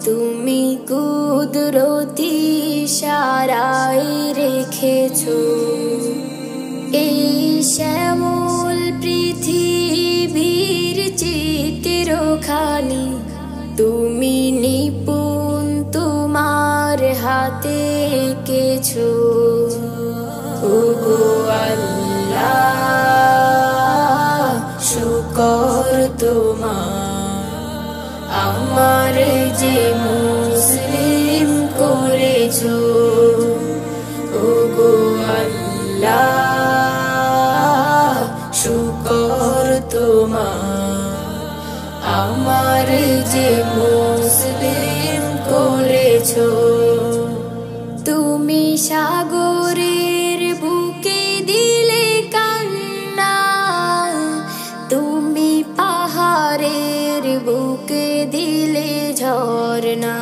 তুমি কুদরতি ইশারায় রেখেছো এই শ্যামল পৃথিবীর চিত্রখানি। তুমি নিপুণ তোমার হাতে এঁকেছো। ওগো আল্লাহ শুকর তোমার, আমার যে মুসলিম করেছো। ওগো আল্লাহ শুকর তোমার, আমার যে মুসলিম করেছো। তুমি সাগরের বুকে দিলে কান্না, তুমি পাহাড়ের বুকে দিলে ঝরনা।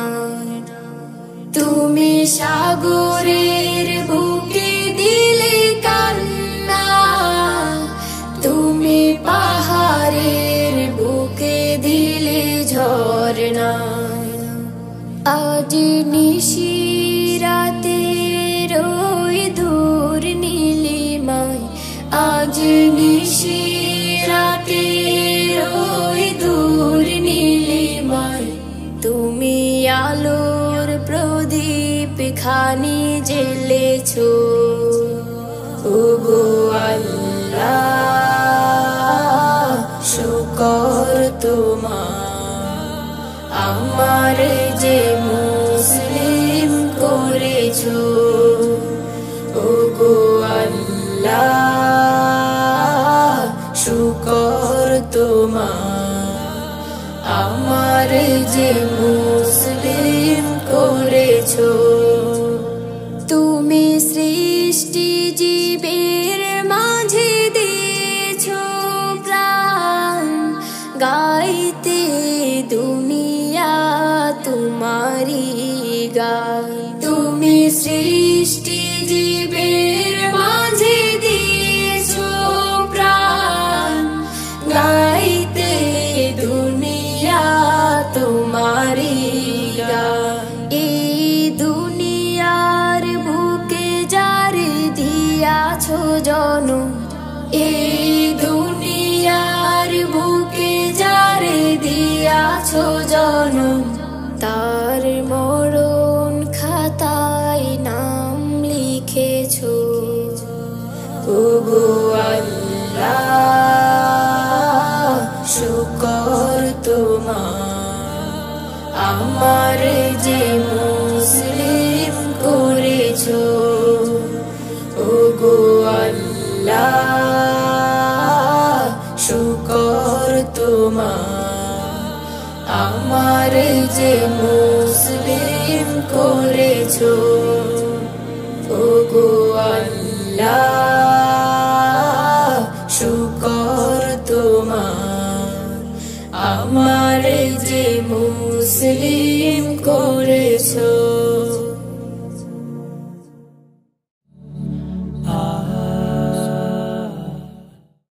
তুমি সাগরের বুকে দিলে কান্না, তুমি পাহাড়ের বুকে দিলে ঝরনা। আজ নিশিরাতে ওই দূর নীলিমায়, আজ নিশিরাতে ওই দূর নীলিমায়, তুমি আলোর প্রদীপ খানি জ্বেলেছো। ওগো আল্লাহ শুকর তোমার, আমার যে মুসলিম করেছো। ওগো আল্লাহ শুকর তোমার, আমার যে মুসলিম করেছো। তুমি সৃষ্টি জীবের মাঝে দিয়েছো প্রাণ, গাইতে দুনিয়া তোমারি গান। তুমি সৃষ্টি জীবের মাঝে দিয়েছো প্রাণ, গাইতে দুনিয়া তোমারি গান। এই দুনিয়ার বুকে যারে দিয়াছো জনম, এই দুনিয়ার বুকে যারে দিয়াছো জনম, তার মরণ খাতায় নাম লিখেছো। ওগো আল্লাহ শুকর তোমার, আমার যে মুসলিম করেছো। ওগো আল্লাহ শুকর তোমার, আমার যে মুসলিম করেছো। ওগো আল্লাহ শুকর তোমার, আমার যে মুসলিম করেছো।